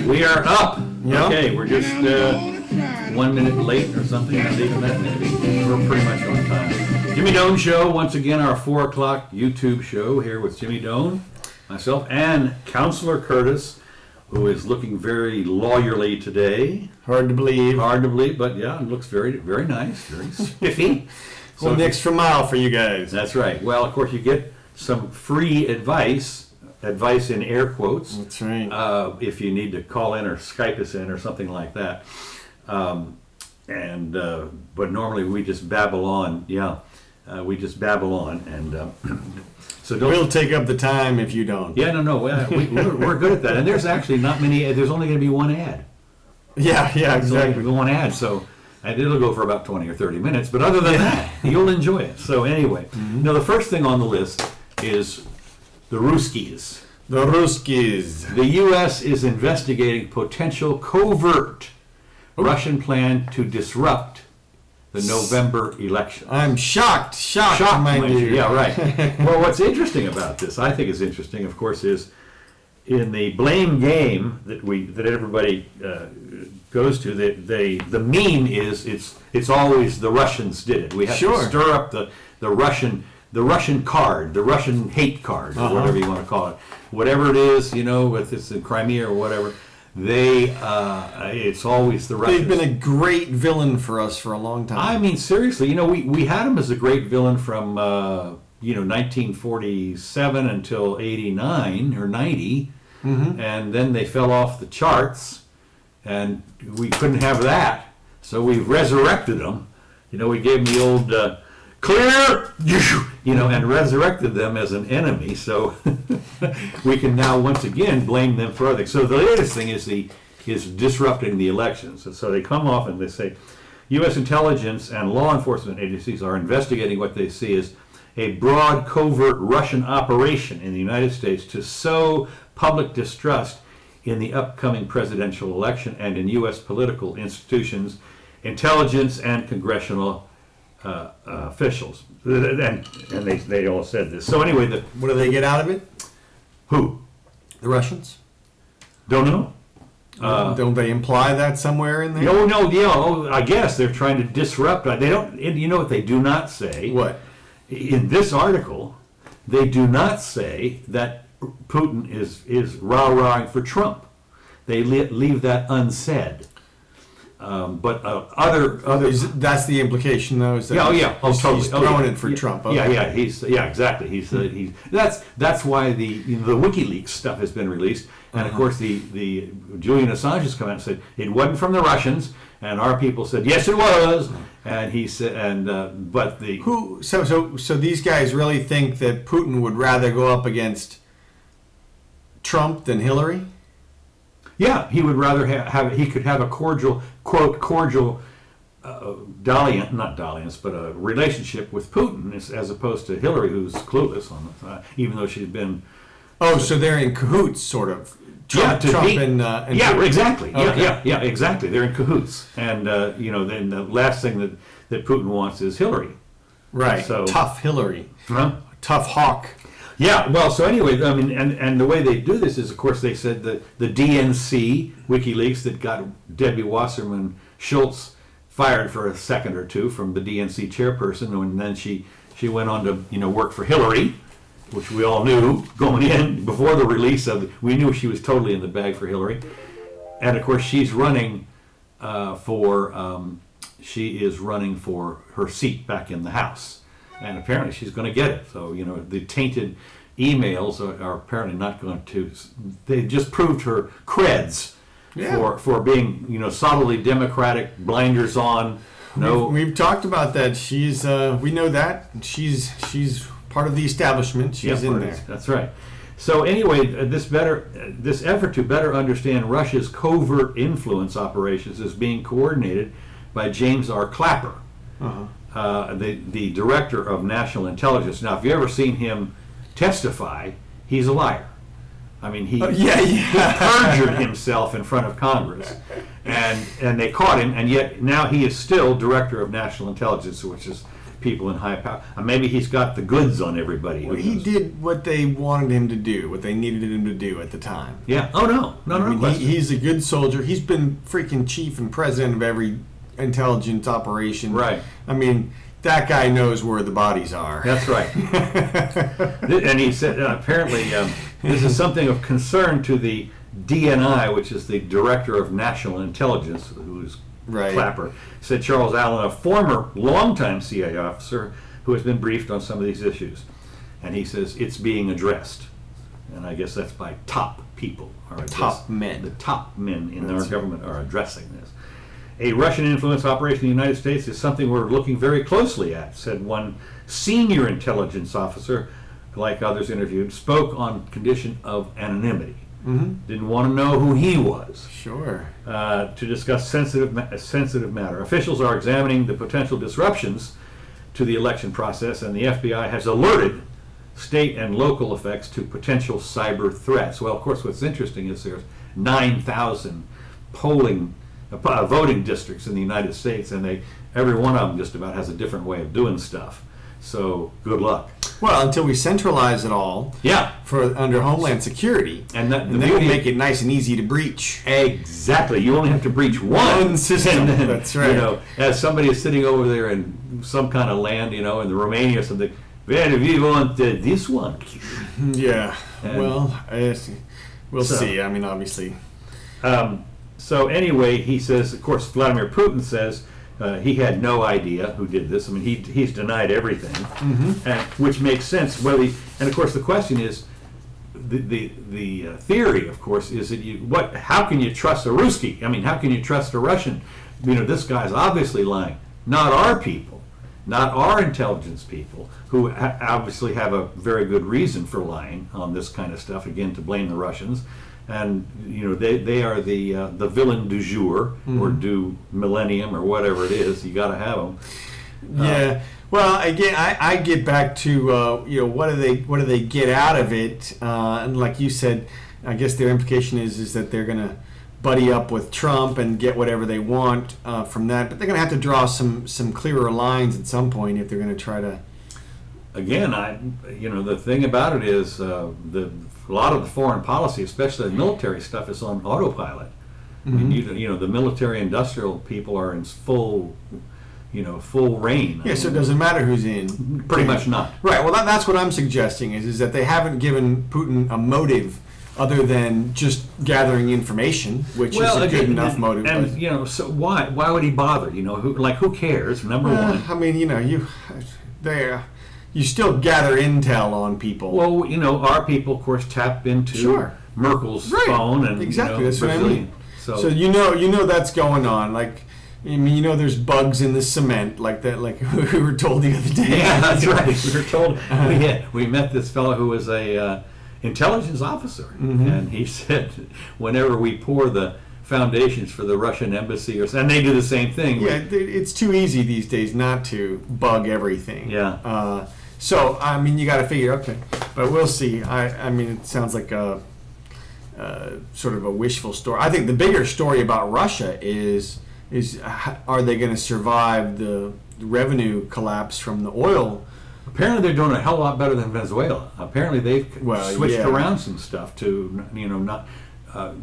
We are up. Yep. Okay, we're just 1 minute late or something. Not even that, maybe. We're pretty much on time. Jimmy Doane Show, once again, our 4 o'clock YouTube show here with Jimmy Doane, myself, and Counselor Curtis, who is looking very lawyerly today. Hard to believe. Hard to believe, but yeah, it looks very, very nice, very spiffy. So an extra mile for you guys. That's right. Well, of course, you get some free advice in air quotes. That's right. If you need to call in or Skype us in or something like that. But normally we just babble on. Yeah, we just babble on, and so don't. We'll take up the time if you don't. Yeah, no, we're good at that. And there's actually not many. There's only going to be one ad. Yeah, exactly. One ad, so. And it'll go for about 20 or 30 minutes, but other than that, you'll enjoy it. So anyway, now the first thing on the list is the Ruskies. The Ruskies. The U.S. is investigating potential covert Russian plan to disrupt the November election. I'm shocked, mind you. Yeah, right. Well, what's interesting about this, I think is interesting, of course, is in the blame game that everybody goes to, the meme is it's always the Russians did it. We have to stir up the Russian card, the Russian hate card, or whatever you want to call it, whatever it is, if it's in Crimea or whatever. It's always the Russians. They've been a great villain for us for a long time. I mean, seriously, we had him as a great villain from 1947 until 89 or 90, and then they fell off the charts. And we couldn't have that, so we resurrected them. We gave them the old clear, and resurrected them as an enemy. So we can now once again blame them for other. So the latest thing is disrupting the elections. And so they come off and they say, U.S. intelligence and law enforcement agencies are investigating what they see as a broad, covert Russian operation in the United States to sow public distrust in the upcoming presidential election and in U.S. political institutions, intelligence, and congressional officials. And they all said this. So anyway, what do they get out of it? Who? The Russians? Don't know. Don't they imply that somewhere in there? No, yeah. I guess they're trying to disrupt. They don't. You know what they do not say? What? In this article, they do not say that Putin is rah-rahing for Trump. They leave that unsaid. But other that's the implication, though. Is that totally. He's throwing it for Trump. Okay. Yeah, exactly. He's that's why the WikiLeaks stuff has been released, and of course the Julian Assange has come out and said it wasn't from the Russians, and our people said yes it was, and he said but the so these guys really think that Putin would rather go up against Trump than Hillary? Yeah, he would rather he could have a cordial dalliance, but a relationship with Putin as opposed to Hillary, who's clueless on the even though she's been. Oh, so they're in cahoots, sort of. Trump and exactly. Okay. Yeah, exactly. They're in cahoots, and then the last thing that Putin wants is Hillary. Right. So tough Hillary. Huh? Tough hawk. Yeah, well, so anyway, I mean, and the way they do this is, of course, they said the DNC, WikiLeaks, that got Debbie Wasserman Schultz fired for a second or two from the DNC chairperson, and then she went on to, work for Hillary, which we all knew going in before the release we knew she was totally in the bag for Hillary. And, of course, she's running for her seat back in the House. And apparently she's going to get it. So, the tainted emails are apparently not going to. They just proved her creds for being, solidly Democratic, blinders on. No, we've talked about that. She's we know that she's part of the establishment. She's in there. That's right. So anyway, this effort to better understand Russia's covert influence operations is being coordinated by James R. Clapper. The director of national intelligence. Now, if you've ever seen him testify, he's a liar. I mean, he perjured himself in front of Congress, and they caught him, and yet now he is still director of national intelligence, which is people in high power. Maybe he's got the goods on everybody. Well, he did what they wanted him to do, what they needed him to do at the time. Yeah. Oh no, I mean, he's a good soldier. He's been freaking chief and president of every intelligence operation. Right. I mean, that guy knows where the bodies are. That's right. And he said apparently this is something of concern to the DNI, which is the Director of National Intelligence, who's Right. Clapper, said Charles Allen, a former longtime CIA officer who has been briefed on some of these issues. And he says it's being addressed. And I guess that's by top people. Top men. The top men in our government are addressing this. A Russian influence operation in the United States is something we're looking very closely at, said one senior intelligence officer, like others interviewed, spoke on condition of anonymity. Mm-hmm. Didn't want to know who he was. Sure. To discuss sensitive matter. Officials are examining the potential disruptions to the election process, and the FBI has alerted state and local effects to potential cyber threats. Well, of course, what's interesting is there's 9,000 voting districts in the United States, and every one of them just about has a different way of doing stuff. So good luck. Well, until we centralize it all, for under Homeland Security, and then we'll make it nice and easy to breach. Exactly. You only have to breach one system. Then, that's right. As somebody is sitting over there in some kind of land, in the Romania or something, where we want this one. Yeah. Well, we'll see. I mean, obviously. So anyway, he says, of course, Vladimir Putin says. He had no idea who did this. I mean, he's denied everything, which makes sense. And of course, the question is, the theory, of course, is that how can you trust a Ruski? I mean, how can you trust a Russian? This guy's obviously lying. Not our people, not our intelligence people, who obviously have a very good reason for lying on this kind of stuff. Again, to blame the Russians. And they are the villain du jour, or du millennium, or whatever it is. You got to have them. Yeah. Well, again, I get back to what do they get out of it? And like you said, I guess their implication is that they're going to buddy up with Trump and get whatever they want from that. But they're going to have to draw some clearer lines at some point if they're going to try to. Again, the thing about it is a lot of the foreign policy, especially the military stuff, is on autopilot. Mm-hmm. I mean, the military-industrial people are in full reign. Yeah, so it doesn't matter who's in. Pretty much not. Right. Well, that's what I'm suggesting is that they haven't given Putin a motive other than just gathering information, which is a good enough motive. And so why would he bother? Who cares? Number one. I mean, you still gather intel on people. Well, our people, of course, tap into Merkel's phone, and exactly that's what I mean. So that's going on. Like, I mean, there's bugs in the cement, like that, like we were told the other day. Yeah, that's right. We were told. We met this fellow who was a intelligence officer, and he said, whenever we pour the foundations for the Russian embassy, and they do the same thing. Yeah, it's too easy these days not to bug everything. Yeah. So, I mean, you got to figure, okay, but we'll see. I mean, it sounds like a sort of a wishful story. I think the bigger story about Russia is are they going to survive the revenue collapse from the oil? Apparently, they're doing a hell of a lot better than Venezuela. Apparently, they've switched around some stuff to not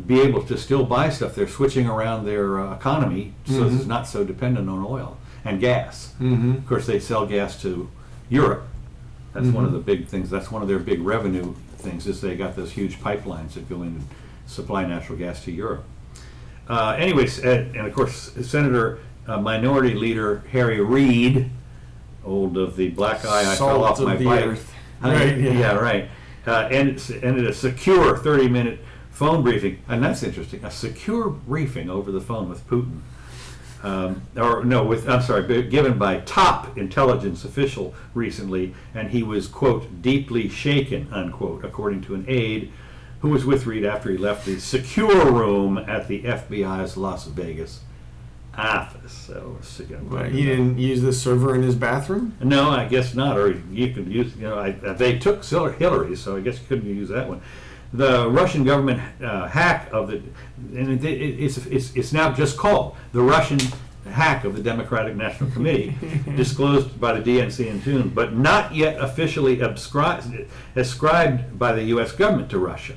be able to still buy stuff. They're switching around their economy so it's not so dependent on oil and gas. Mm-hmm. Of course, they sell gas to Europe. That's one of the big things. That's one of their big revenue things is they got those huge pipelines that go in and supply natural gas to Europe. Anyways, and of course, Senator Minority Leader Harry Reid, old of the black eye, I fell off my bike. Earth. Right, yeah, right. Ended a secure 30-minute phone briefing, and that's interesting. A secure briefing over the phone with Putin. Given by top intelligence official recently, and he was, quote, deeply shaken, unquote, according to an aide who was with Reid after he left the secure room at the FBI's Las Vegas office. So, he didn't use the server in his bathroom? No, I guess not. Or you could use, they took Hillary's, so I guess you couldn't use that one. The Russian government hack of the, and it's now just called the Russian hack of the Democratic National Committee, disclosed by the DNC in June, but not yet officially ascribed by the U.S. government to Russia.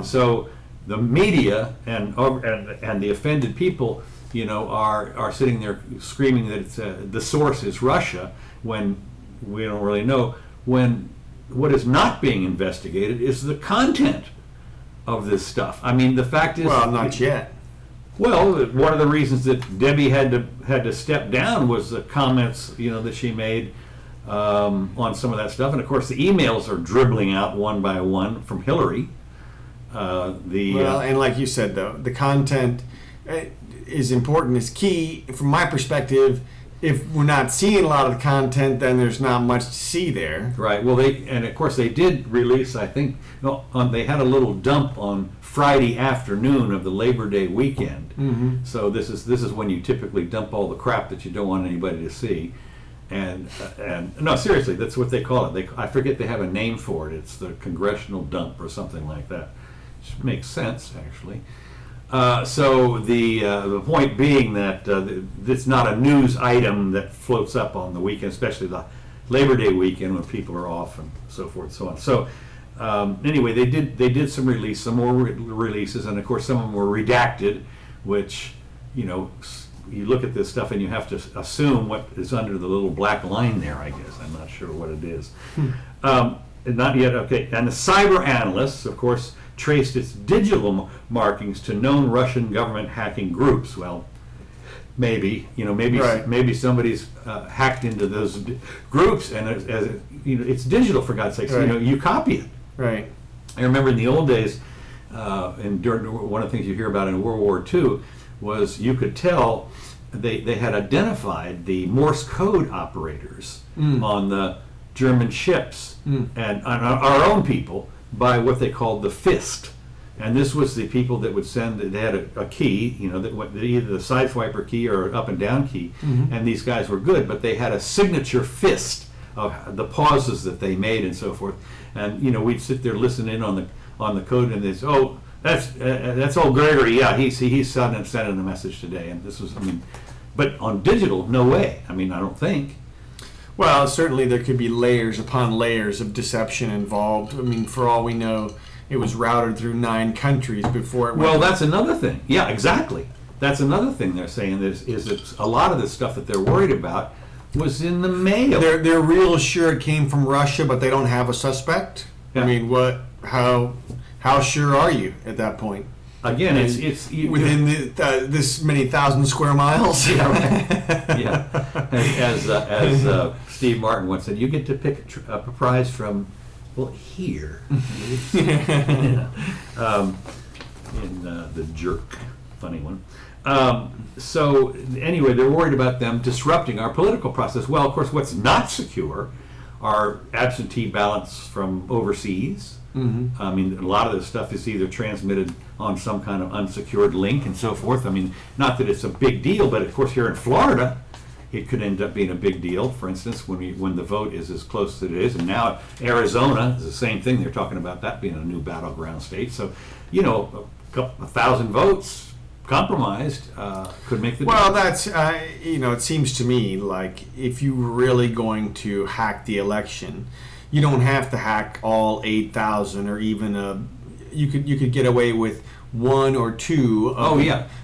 So the media and the offended people, are sitting there screaming that it's, the source is Russia, when we don't really know. When what is not being investigated is the content of this stuff. I mean, the fact is, well, not yet. Well, one of the reasons that Debbie had to step down was the comments, that she made on some of that stuff, and of course the emails are dribbling out one by one from Hillary. And like you said, though, the content is important, is key. From my perspective, if we're not seeing a lot of the content, then there's not much to see there. Right. Well, of course they did release, I think, they had a little dump on Friday afternoon of the Labor Day weekend. Mm-hmm. So this is when you typically dump all the crap that you don't want anybody to see. And no, seriously, that's what they call it. I forget, they have a name for it. It's the congressional dump or something like that. Which makes sense, actually. So the point being that it's not a news item that floats up on the weekend, especially the Labor Day weekend when people are off and so forth and so on. So anyway, they did some more releases, and of course some of them were redacted, which you look at this stuff and you have to assume what is under the little black line there. I guess I'm not sure what it is. Not yet. Okay, and the cyber analysts, of course, traced its digital markings to known Russian government hacking groups. Well, maybe Right. maybe somebody's hacked into those groups, and it's digital, for God's sakes. Right. You copy it. Right. I remember in the old days, and during one of the things you hear about in World War II was you could tell they had identified the Morse code operators on the German ships and on our own people by what they called the fist. And this was the people that would send, they had a key, either the sideswiper key or up and down key, and these guys were good, but they had a signature fist of the pauses that they made and so forth. And we'd sit there listening on the code, and they'd say, "Oh, that's old Gregory. Yeah, he's sending a message today." And this was, but on digital, no way. I don't think. Well, certainly there could be layers upon layers of deception involved. For all we know, it was routed through 9 countries before it went. Well, that's another thing. Yeah, exactly. That's another thing they're saying is that a lot of the stuff that they're worried about was in the mail. They're real sure it came from Russia, but they don't have a suspect. Yeah. How sure are you at that point? Again, it's within this many thousand square miles. Yeah, right. Yeah. As Steve Martin once said, you get to pick a prize from, here. In The Jerk, funny one. So anyway, they're worried about them disrupting our political process. Well, of course, what's not secure are absentee ballots from overseas. Mm-hmm. A lot of this stuff is either transmitted on some kind of unsecured link and so forth. Not that it's a big deal, but of course here in Florida, it could end up being a big deal. For instance, when the vote is as close as it is, and now Arizona is the same thing. They're talking about that being a new battleground state. So, a couple 1,000 votes compromised could make the difference. Well, that's it seems to me like if you were really going to hack the election, you don't have to hack all 8,000, or even you could get away with 1 or 2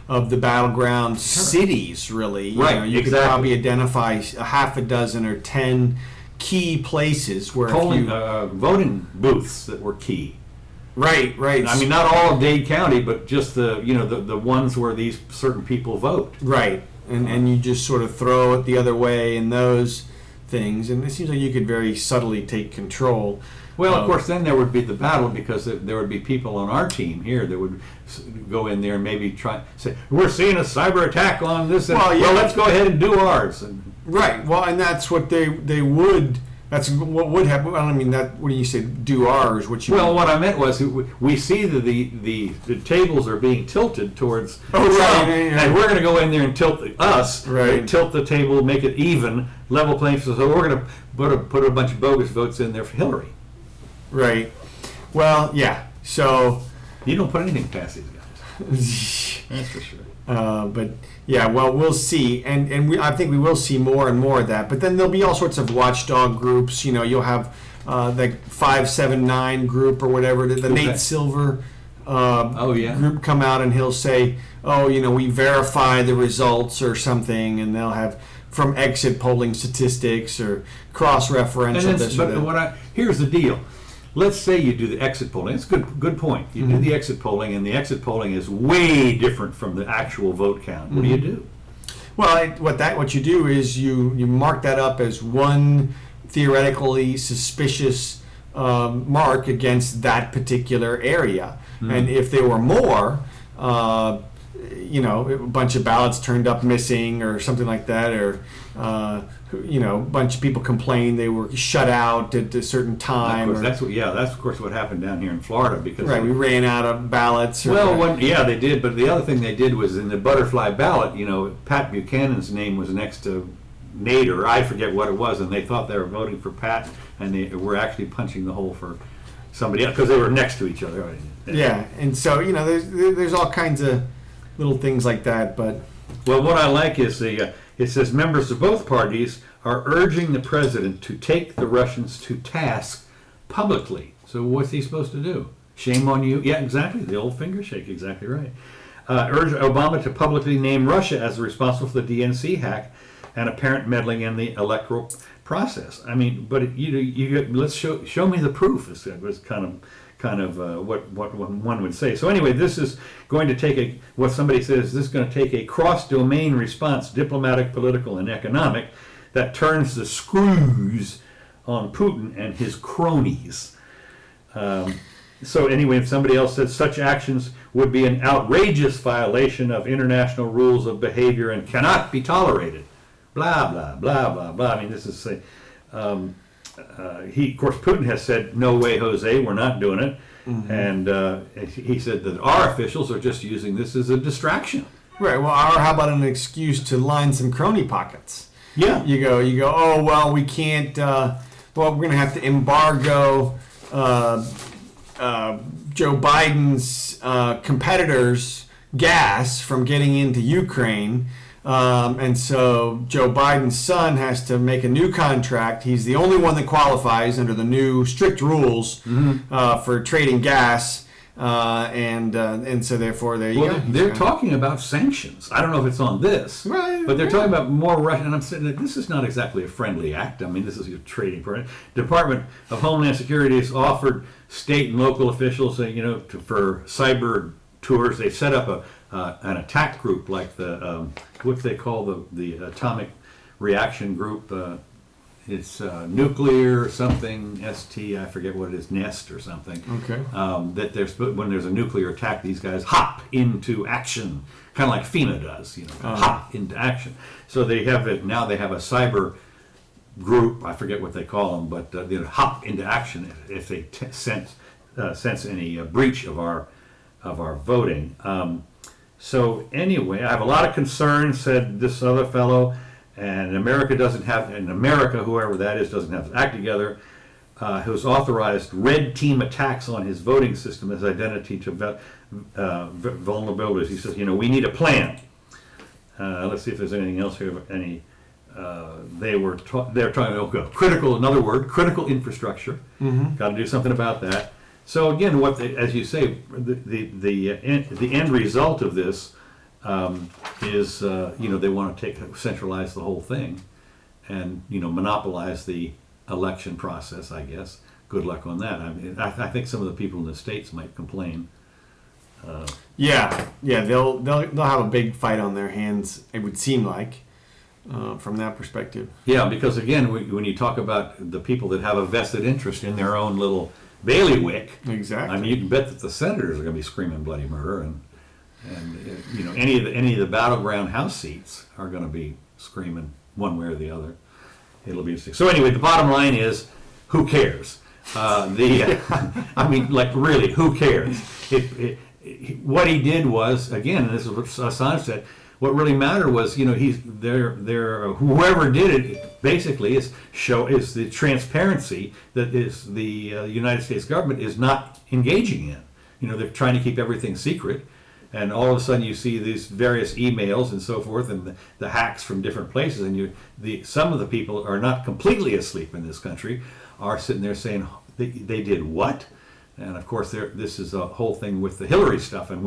of the battleground cities, really. Right, you exactly. could probably identify a half a dozen or 10 key places where voting booths that were key. Right. Not all of Dade County, but just the ones where these certain people vote. Right, and you just sort of throw it the other way in those things, and it seems like you could very subtly take control. Well, of course, then there would be the battle, because there would be people on our team here that would go in there and maybe try say, "We're seeing a cyber attack on this. Well, let's go ahead and do ours." Right. Well, and that's what they would. That's what would happen. Well, that when you say do ours, what what I meant was we see that the tables are being tilted towards Trump, right. And we're going to go in there and tilt us, right? Tilt the table, make it even, level playing field. So we're going to put a bunch of bogus votes in there for Hillary. Right. Well, yeah. So you don't put anything past these guys. That's for sure. But yeah, well, we'll see, and I think we will see more and more of that. But then there'll be all sorts of watchdog groups. You'll have the 579 group or whatever, the Nate Silver group come out, and he'll say, "Oh, we verify the results or something," and they'll have from exit polling statistics or cross-referential this or that. Here's the deal. Let's say you do the exit polling. It's good point. You do the exit polling, and the exit polling is way different from the actual vote count. What do you do? Well, what you do is you mark that up as one theoretically suspicious mark against that particular area, and if there were more, a bunch of ballots turned up missing or something like that, or a bunch of people complained they were shut out at a certain time. That's of course what happened down here in Florida, because we ran out of ballots. They did, but the other thing they did was in the butterfly ballot. Pat Buchanan's name was next to Nate, or I forget what it was, and they thought they were voting for Pat, and they were actually punching the hole for somebody else because they were next to each other. Yeah, and so there's all kinds of little things like that, but. Well, what I like is it says members of both parties are urging the president to take the Russians to task publicly. So what's he supposed to do? Shame on you? Yeah, exactly. The old finger shake. Exactly right. Urge Obama to publicly name Russia as responsible for the DNC hack and apparent meddling in the electoral process. I mean, but let's show me the proof. Was kind of what one would say. So anyway, this is going to take what somebody says, this is going to take a cross-domain response, diplomatic, political, and economic, that turns the screws on Putin and his cronies. So anyway, if somebody else says such actions would be an outrageous violation of international rules of behavior and cannot be tolerated, blah, blah, blah, blah, blah. I mean, this is of course, Putin has said, no way, Jose, we're not doing it. And he said that our officials are just using this as a distraction. Right. Well, or how about an excuse to line some crony pockets? Yeah. You go, oh, well, we can't, we're going to have to embargo Joe Biden's competitors' gas from getting into Ukraine. And so Joe Biden's son has to make a new contract. He's the only one that qualifies under the new strict rules for trading gas. And so therefore there you go. They're talking about sanctions. I don't know if it's on this, right, but they're talking about more Russian. And I'm saying that this is not exactly a friendly act. I mean, this is your trading program. Department of Homeland Security has offered state and local officials, for cyber tours. They've set up an attack group like the what they call the atomic reaction group. It's nuclear something, ST, I forget what it is, NEST or something. Okay. That when there's a nuclear attack, these guys hop into action, kind of like FEMA does, hop into action. So they have it now. They have a cyber group. I forget what they call them, but they hop into action if they sense any breach of our voting. So anyway, I have a lot of concerns, said this other fellow. And America, whoever that is, doesn't have his act together, who's authorized red team attacks on his voting system as identity to vulnerabilities. He says, we need a plan. Let's see if there's anything else here. They're talking about critical infrastructure. Got to do something about that. So again, as you say, the end result of this is they want to centralize the whole thing, and monopolize the election process. I guess. Good luck on that. I mean, I think some of the people in the states might complain. They'll have a big fight on their hands. It would seem like, from that perspective. Yeah, because again, when you talk about the people that have a vested interest in their own little bailiwick, exactly. I mean, you can bet that the senators are going to be screaming bloody murder, and any of the battleground House seats are going to be screaming one way or the other. It'll be interesting. So anyway, the bottom line is, who cares? I mean, like really, who cares? What he did was, again, and this is what Assange said. What really mattered was, he's whoever did it basically is the transparency that is the United States government is not engaging in. They're trying to keep everything secret. and all of a sudden you see these various emails and so forth, and the hacks from different places, and some of the people are not completely asleep in this country, are sitting there saying they did what? And of course, this is a whole thing with the Hillary stuff, and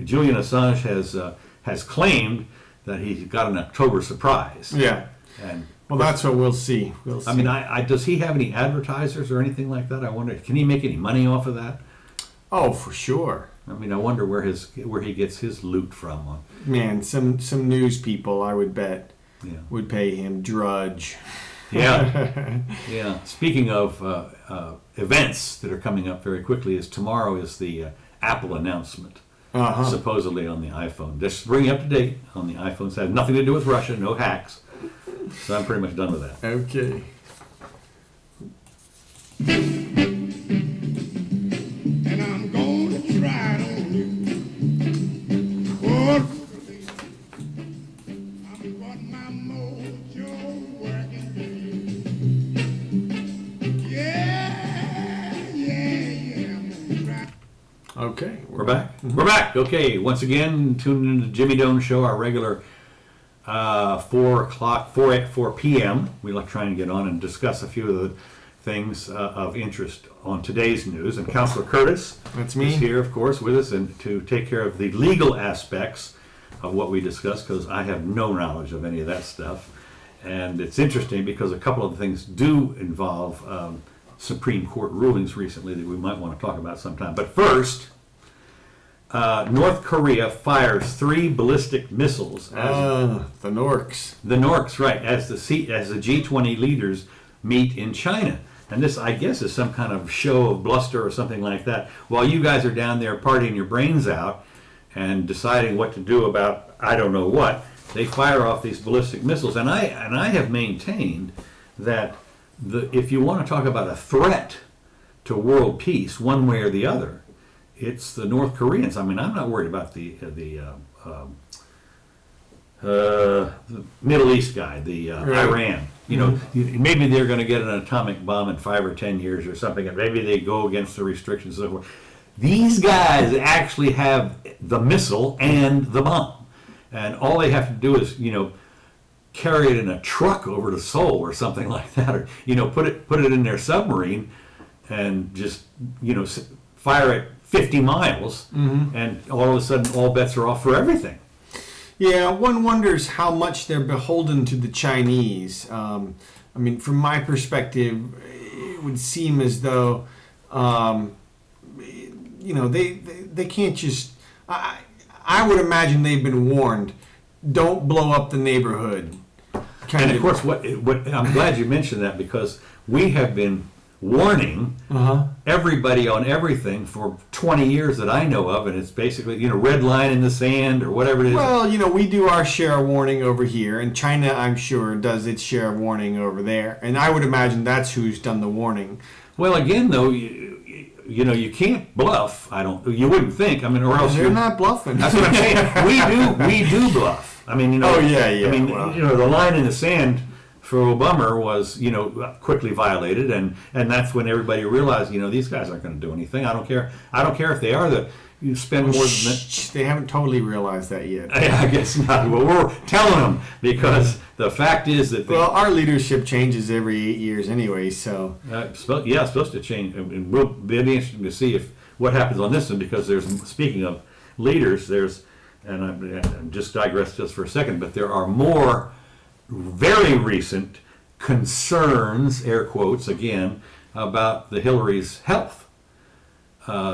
Julian Assange has claimed that he got an October surprise. Yeah. And well, that's what we'll see. I mean, does he have any advertisers or anything like that? I wonder, can he make any money off of that? Oh, for sure. I mean, I wonder where he gets his loot from. Man, some news people, I would bet, would pay him drudge. Yeah, yeah. Speaking of events that are coming up very quickly, tomorrow is the Apple announcement, supposedly on the iPhone. Just to bring you up to date on the iPhones. It has nothing to do with Russia, no hacks. So I'm pretty much done with that. Okay. And I'm gonna try it on you. Oh, I'm got my mojo working. Yeah, I'm gonna try. Okay. We're back. Mm-hmm. We're back. Okay. Once again, tune in to Jimmy Doane Show, our regular 4 p.m. We like trying to get on and discuss a few of the things of interest on today's news. And Councilor Curtis That's me. is here, of course, with us and to take care of the legal aspects of what we discuss, because I have no knowledge of any of that stuff. And it's interesting because a couple of the things do involve Supreme Court rulings recently that we might want to talk about sometime. But first, North Korea fires 3 ballistic missiles. The Norks. The Norks, right, as the G20 leaders meet in China. And this, I guess, is some kind of show of bluster or something like that. While you guys are down there partying your brains out and deciding what to do about I don't know what, they fire off these ballistic missiles. And I have maintained that if you want to talk about a threat to world peace, one way or the other, it's the North Koreans. I mean, I'm not worried about the Middle East guy, Right. Iran. You know, maybe they're going to get an atomic bomb in 5 or 10 years or something, and maybe they go against the restrictions and so forth. These guys actually have the missile and the bomb, and all they have to do is, carry it in a truck over to Seoul or something like that, or put it in their submarine, and just fire it 50 miles, and all of a sudden all bets are off for everything. Yeah, one wonders how much they're beholden to the Chinese. I mean, from my perspective, it would seem as though, they can't just. I would imagine they've been warned. Don't blow up the neighborhood. And of course, what I'm glad you mentioned that, because we have been warning everybody on everything for 20 years that I know of, and it's basically red line in the sand or whatever it is. Well, we do our share of warning over here, and China, I'm sure, does its share of warning over there, and I would imagine that's who's done the warning. Well, again, though, you can't bluff. You wouldn't think. I mean, or else they're not bluffing. That's what I'm saying. We do bluff. I mean, Oh yeah. I mean, the line in the sand for Obama was, quickly violated, and that's when everybody realized, these guys aren't going to do anything. I don't care if they are. You spend more than that. They haven't totally realized that yet. I guess not. Well, we're telling them, because the fact is that our leadership changes every 8 years anyway. So it's supposed to change, and we'll be interesting to see what happens on this one, because speaking of leaders, and I'm just digress just for a second, but there are more very recent concerns, air quotes again, about the Hillary's health.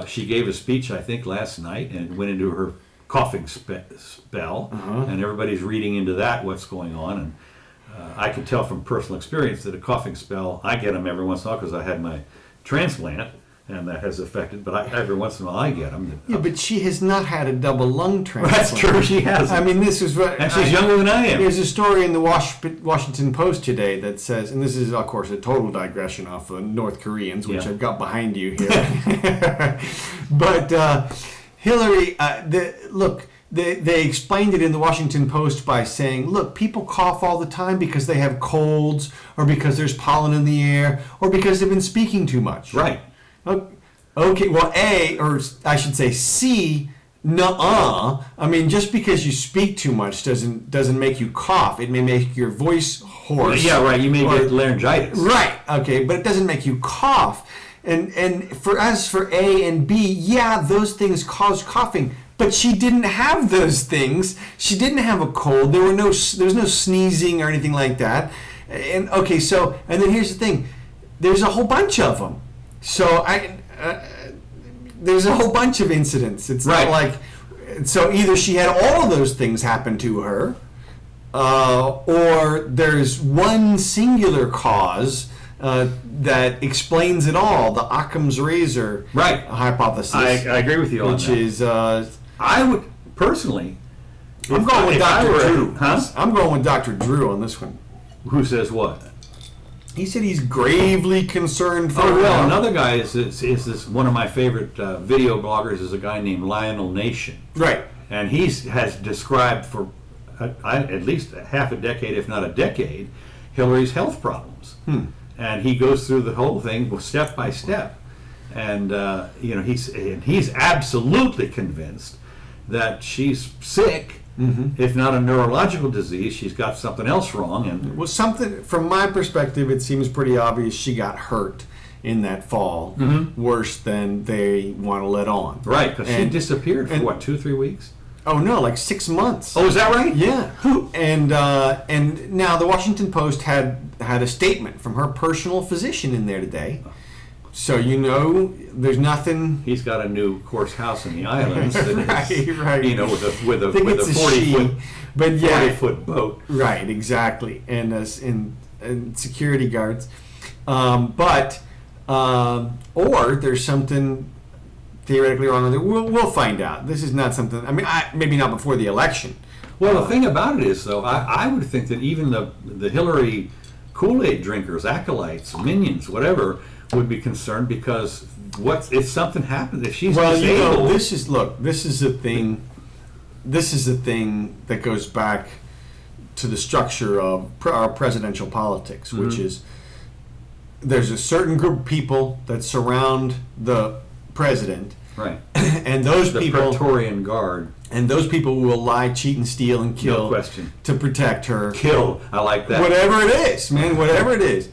She gave a speech, I think, last night, and went into her coughing spell, and everybody's reading into that what's going on. And I can tell from personal experience that a coughing spell, I get them every once in a while because I had my transplant, and that has affected. But every once in a while I get them. Yeah, but she has not had a double lung transplant. That's true, she hasn't. I mean, this is what. And she's younger than I am. There's a story in the Washington Post today that says, and this is, of course, a total digression off the North Koreans, which I've got behind you here. But Hillary, they explained it in the Washington Post by saying, look, people cough all the time because they have colds, or because there's pollen in the air, or because they've been speaking too much. Right. Okay, well, A, or I should say C, nuh-uh. I mean, just because you speak too much doesn't make you cough. It may make your voice hoarse. Yeah, right. You may get laryngitis. Right. Okay, but it doesn't make you cough. And as for A and B, yeah, those things cause coughing. But she didn't have those things. She didn't have a cold. There was no sneezing or anything like that. And okay, and then here's the thing. There's a whole bunch of them. So there's a whole bunch of incidents. It's right. Not like, so either she had all of those things happen to her, or there's one singular cause that explains it all. The Occam's razor hypothesis. I agree with you on that. Which is, I would personally. I'm going with Dr. Drew. Huh? I'm going with Dr. Drew on this one. Who says what? He said he's gravely concerned for. Oh well, another guy is this one of my favorite video bloggers is a guy named Lionel Nation. Right. And has described for at least half a decade, if not a decade, Hillary's health problems. And he goes through the whole thing step by step. And he's absolutely convinced that she's sick. If not a neurological disease, she's got something else wrong. And well, something from my perspective, it seems pretty obvious she got hurt in that fall, worse than they want to let on. Right, because she disappeared for what, 2-3 weeks? Oh no, like 6 months. Oh, is that right? Yeah. And now the Washington Post had a statement from her personal physician in there today. So there's nothing. He's got a new course house in the islands. That right. With a 40-foot boat. Right, exactly, and security guards. Or there's something theoretically wrong with it. We'll find out. This is not something. I mean, maybe not before the election. Well, the thing about it is, though, I would think that even the Hillary Kool-Aid drinkers, acolytes, minions, whatever, would be concerned because if something happens, if she's disabled. This is the thing. This is the thing that goes back to the structure of our presidential politics, which is there's a certain group of people that surround the president, right? And those the people, Praetorian Guard, and those people will lie, cheat, and steal and kill, no question, to protect her. Kill, I like that. Whatever it is, man, whatever it is.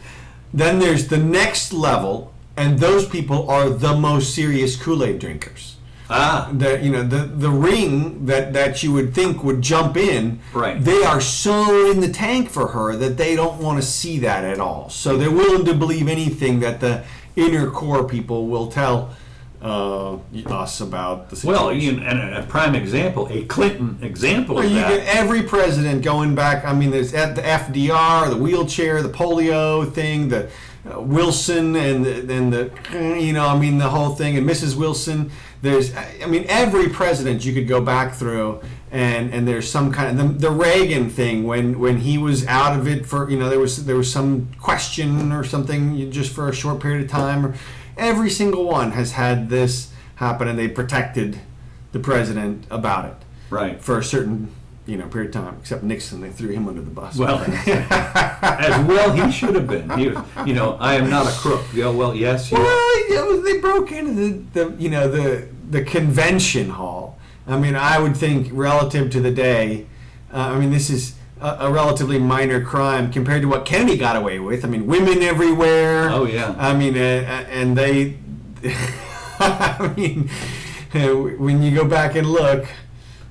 Then there's the next level, and those people are the most serious Kool-Aid drinkers. The ring that you would think would jump in, right? They are so in the tank for her that they don't want to see that at all. So they're willing to believe anything that the inner core people will tell us about the situation. Well, and a prime example, a Clinton example of that. You get every president going back. I mean, there's the FDR, the wheelchair, the polio thing, the Wilson, and the the whole thing, and Mrs. Wilson. There's, every president you could go back through, and there's some kind of the Reagan thing when he was out of it for there was some question or something just for a short period of time. Every single one has had this happen, and they protected the president about it, right, for a certain period of time. Except Nixon, they threw him under the bus. Well, as well he should have been. I am not a crook. Well, yes. They broke into the convention hall. I mean, I would think relative to the day. This is a relatively minor crime compared to what Kennedy got away with. I mean, women everywhere. Oh yeah. And they. When you go back and look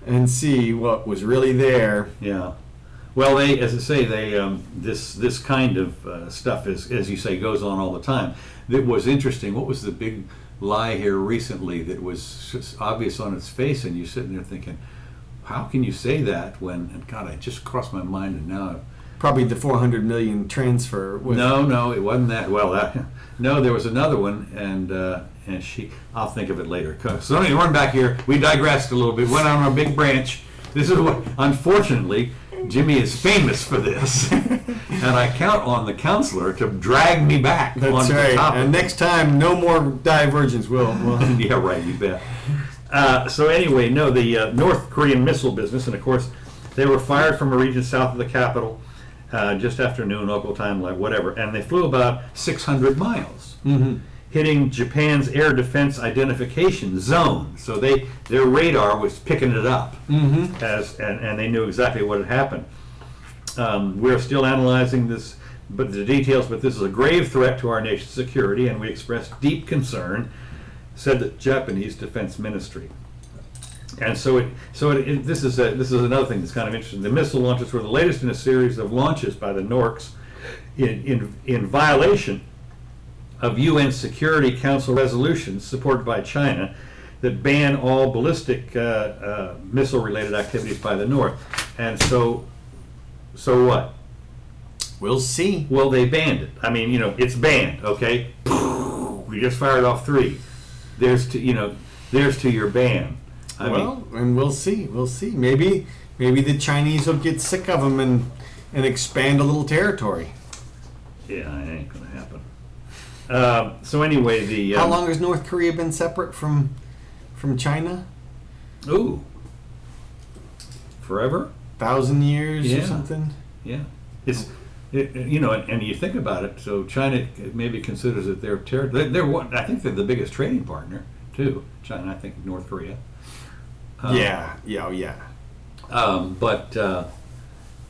and see what was really there. Yeah. Well, they, as I say, this kind of stuff is, as you say, goes on all the time. It was interesting. What was the big lie here recently that was just obvious on its face, and you're sitting there thinking, how can you say that when? And God, it just crossed my mind, and now. Probably the $400 million transfer. No, it wasn't that. Well, no, there was another one, and I'll think of it later. So let me run back here. We digressed a little bit. Went on a big branch. This is what, unfortunately, Jimmy is famous for this, and I count on the counselor to drag me back. That's right. The topic. And next time, no more divergence. We'll yeah, right. You bet. So anyway, the North Korean missile business, and of course, they were fired from a region south of the capital. Just after noon local time, like whatever, and they flew about 600 miles. hitting Japan's air defense identification zone. So their radar was picking it up, and they knew exactly what had happened. We're still analyzing this, but the details. But this is a grave threat to our nation's security, and we express deep concern," said the Japanese Defense Ministry. And this is another thing that's kind of interesting. The missile launches were the latest in a series of launches by the Norks in violation of UN Security Council resolutions supported by China that ban all ballistic missile-related activities by the North. And so what? We'll see. Well, they banned it. I mean, it's banned. Okay, we just fired off 3. There's to your ban. I mean, and we'll see. We'll see. Maybe the Chinese will get sick of them and expand a little territory. Yeah, it ain't gonna happen. So anyway, how long has North Korea been separate from China? Ooh, forever? 1,000 years or something? Yeah, it's and you think about it. So China maybe considers it their territory. I think they're the biggest trading partner too. China, I think North Korea. Yeah. But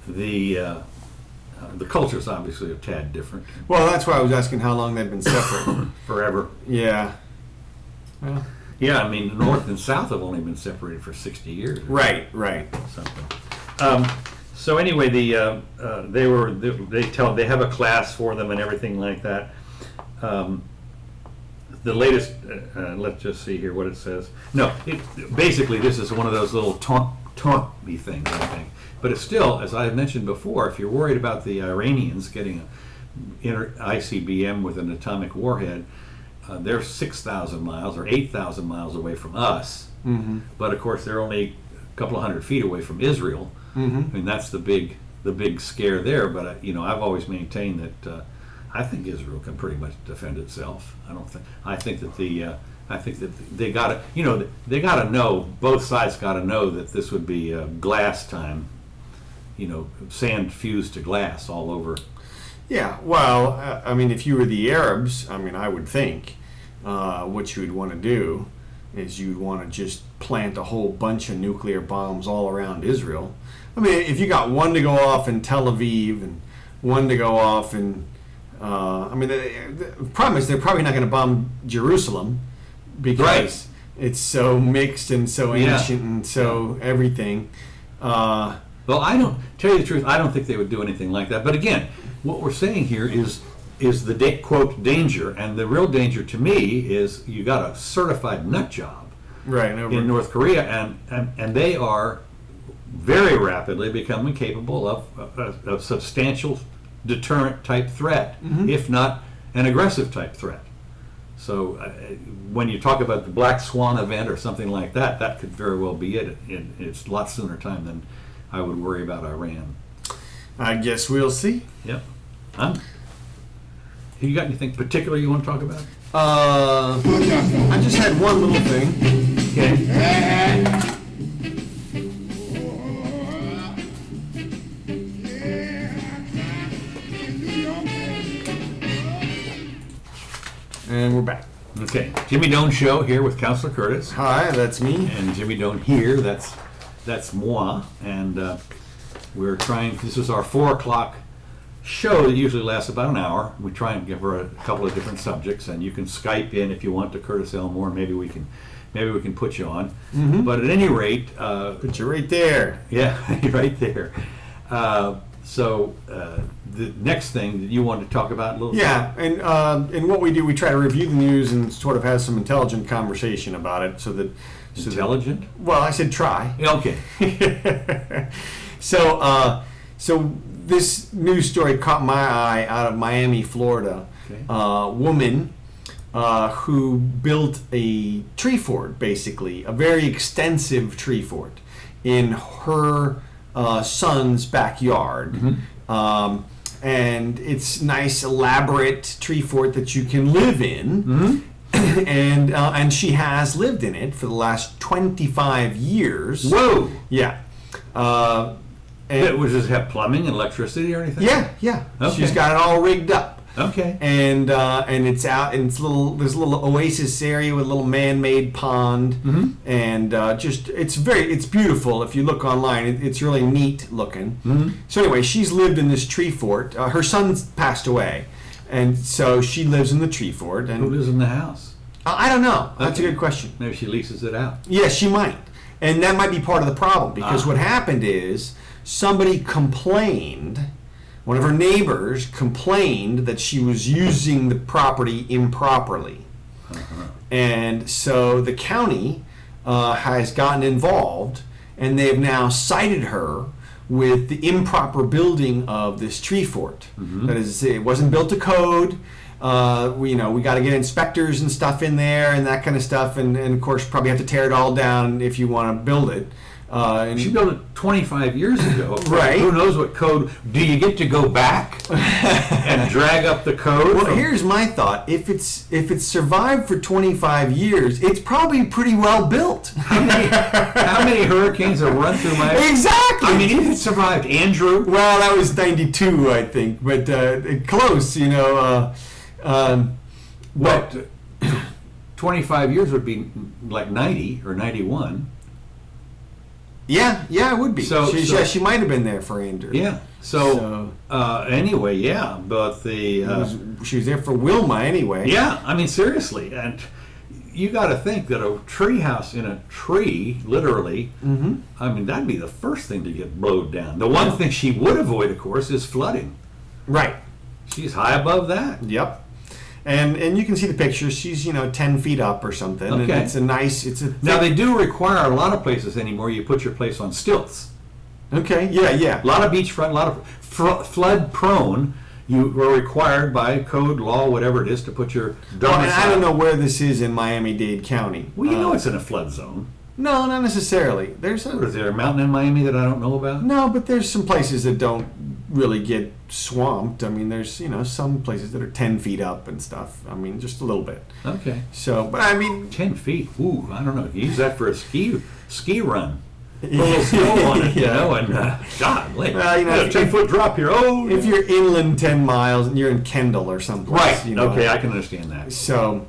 the culture's obviously a tad different. Well, that's why I was asking how long they've been separate. Forever. Yeah. Well. Yeah, I mean, North and South have only been separated for 60 years. Right. Something. So anyway, they have a class for them and everything like that. The latest, let's just see here what it says. No, basically this is one of those little taunt-me things, I think. But it's still, as I had mentioned before, if you're worried about the Iranians getting an ICBM with an atomic warhead, they're 6,000 miles or 8,000 miles away from us. Mm-hmm. But of course, they're only a couple of hundred feet away from Israel. Mm-hmm. I mean, that's the big scare there. But I've always maintained that. I think Israel can pretty much defend itself. I think that they got to, they got to know, both sides got to know that this would be glass time, sand fused to glass all over. Yeah, well, I mean, if you were the Arabs, I would think what you would want to do is you'd want to just plant a whole bunch of nuclear bombs all around Israel. I mean, if you got one to go off in Tel Aviv and one to go off in the problem is they're probably not going to bomb Jerusalem because it's so mixed and so ancient and so everything. Well, tell you the truth, I don't think they would do anything like that. But again, what we're saying here is the quote danger, and the real danger to me is you got a certified nut job in North Korea, and they are very rapidly becoming capable of substantial deterrent type threat, if not an aggressive type threat. So when you talk about the Black Swan event or something like that, that could very well be it. It's a lot sooner time than I would worry about Iran. I guess we'll see. Yep. You got anything particular you want to talk about? I just had one little thing. Okay. And we're back. Okay. Jimmy Doane Show here with Counselor Curtis. Hi, that's me. And Jimmy Doane here, that's moi. And we're trying, this is our 4 o'clock show that usually lasts about an hour. We try and give her a couple of different subjects, and you can Skype in if you want to Curtis Elmore. Maybe we can put you on. Mm-hmm. But at any rate, put you right there. Yeah, you're right there. So the next thing that you want to talk about a little. Yeah, and what we do, we try to review the news and sort of have some intelligent conversation about it, so that. Intelligent? Well, I said try. Okay. So this news story caught my eye out of Miami, Florida. Okay. Woman who built a tree fort, basically, a very extensive tree fort in her son's backyard. Mm-hmm. And it's nice, elaborate tree fort that you can live in. Mm-hmm. And she has lived in it for the last 25 years. Whoa! Yeah. Does it have plumbing and electricity or anything? Yeah. Okay. She's got it all rigged up. Okay. and it's out, and there's a little oasis area with a little man-made pond, and it's beautiful. If you look online, it's really neat looking. So anyway, she's lived in this tree fort. Her son's passed away, and so she lives in the tree fort. And Who lives in the house? I don't know. That's Okay. a good question. Maybe she leases it out. Yeah, she might. And that might be part of the problem, because what happened is somebody complained, one of her neighbors complained that she was using the property improperly. And so the county has gotten involved, and they've now cited her with the improper building of this tree fort. That is, it wasn't built to code. We got to get inspectors and stuff in there and that kind of stuff, and of course probably have to tear it all down if you want to build it. And She built it 25 years ago. Right. Who knows what code? Do you get to go back and drag up the code? well, here's my thought: if it's survived for 25 years, it's probably pretty well built. How many hurricanes have run through my... Exactly. I mean, if it survived Andrew... Well, that was 92, I think, but close, But 25 years would be like 90 or 91. Yeah, it would be. So- She might have been there for Andrew. Yeah. So anyway, yeah. But the... She was there for Wilma anyway. yeah, I mean, seriously. And you got to think that a tree house in a tree, literally, I mean, that'd be the first thing to get blowed down. The one thing she would avoid, of course, is flooding. Right. She's high above that. Yep. And you can see the pictures. She's 10 feet up or something. And Okay. it's a nice. It's a Now, they do require a lot of places anymore, you put your place on stilts. okay. Yeah. A lot of beachfront, a lot of flood prone, you were required by code, law, whatever it is, to put your Well, and domicile. I don't know where this is in Miami-Dade County. Well, you know it's in a flood zone. No, not necessarily. Or is there a mountain in Miami that I don't know about? No, but there's some places that don't really get swamped. I mean, there's some places that are 10 feet up and stuff. I mean, just a little bit. Okay. So, but I mean, 10 feet. Ooh, I don't know. You use that for a ski run. Put a little snow on it, and God, Well, a 10-foot drop here. Oh, if you're inland 10 miles and you're in Kendall or someplace, right. Okay, I can understand that. So,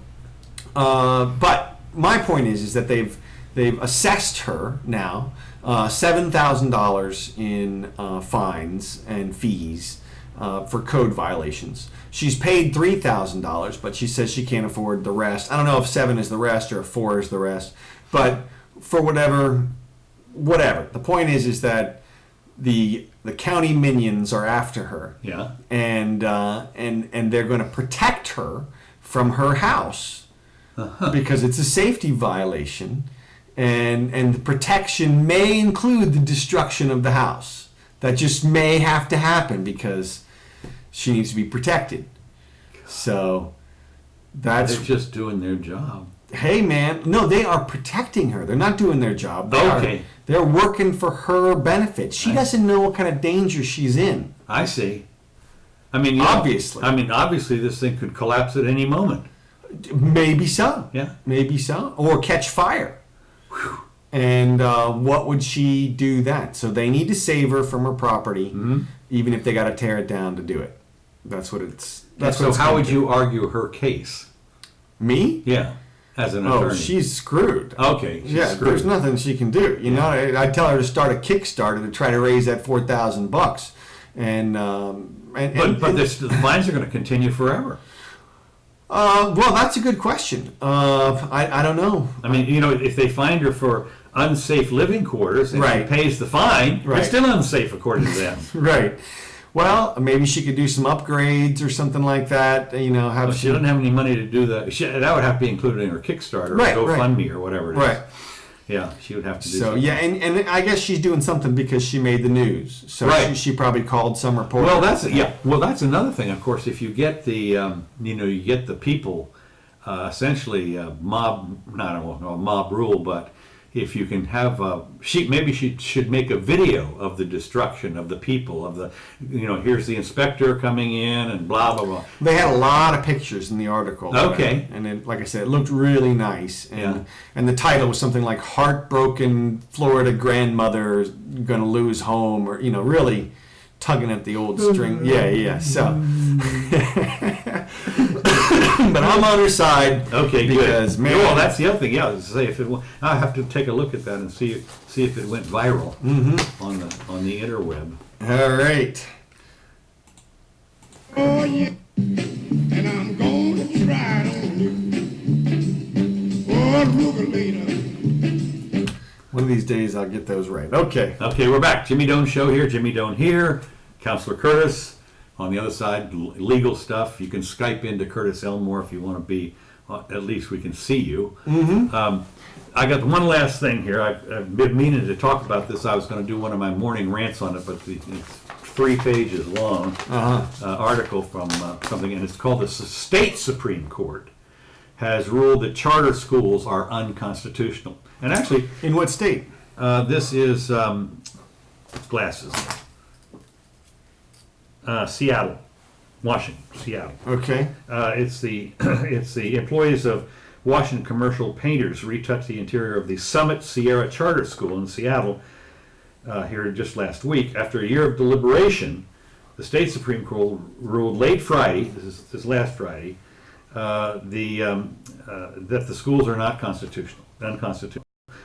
but my point is that they've assessed her now $7,000 in fines and fees for code violations. She's paid $3,000, but she says she can't afford the rest. I don't know if 7 is the rest or if 4 is the rest, but for whatever. The point is that the county minions are after her. Yeah. And they're going to protect her from her house because it's a safety violation, and the protection may include the destruction of the house. That just may have to happen because she needs to be protected. So that's They're just doing their job. Hey man, no, they are protecting her. They're not doing their job. They're working for her benefit. She doesn't know what kind of danger she's in. I see. I mean, Obviously. Obviously this thing could collapse at any moment. Maybe so. Yeah. Maybe so. Or catch fire. And what would she do that? So they need to save her from her property, even if they got to tear it down to do it. That's what it's. That's So what. how would you argue her case? Me? Yeah, as an attorney. Oh, she's screwed. Okay. She's Yeah, screwed. there's nothing she can do. I'd tell her to start a Kickstarter to try to raise that $4,000, But the fines are going to continue forever. well, that's a good question. I don't know. I mean, if they find her for unsafe living quarters and Right. she pays the fine, Right. it's still unsafe according to them. Right. Well, maybe she could do some upgrades or something like that. Have Well, she doesn't have any money to do that. That would have to be included in her Kickstarter Right, or right. GoFundMe or whatever it is. Right. Yeah, she would have to do So something. yeah, and I guess she's doing something because she made the news. So Right. she probably called some reporter. Well, that's another thing. Of course, if you get the you get the people, essentially mob, not a mob rule, but if you can have maybe she should make a video of the destruction of the people of the here's the inspector coming in and blah blah blah. They had a lot of pictures in the article. Okay. And it, like I said, it looked really nice. And Yeah. and the title was something like "Heartbroken Florida Grandmother Gonna Lose Home," or really tugging at the old string. Yeah. So, but I'm on her side. Okay, because, good. Man, well, that's the other thing. Yeah, to say if it, I have to take a look at that and see if it went viral on the interweb. All right. Oh yeah, and I'm gonna try it on you. Oh, Rugulator. One of these days I'll get those right. Okay. Okay, we're back. Jimmy Doane Show here. Jimmy Doane here. Counselor Curtis on the other side. Legal stuff. You can Skype into Curtis Elmore if you want to be. At least we can see you. I got one last thing here. I've been meaning to talk about this. I was going to do one of my morning rants on it, but it's 3 pages long article from something, and it's called the State Supreme Court has ruled that charter schools are unconstitutional. And actually, In what state? this is glasses. Seattle, Washington, Seattle. Okay. It's the it's the employees of Washington Commercial Painters retouched the interior of the Summit Sierra Charter School in Seattle here just last week. After a year of deliberation, the state Supreme Court ruled late Friday, this last Friday, that the schools are not unconstitutional.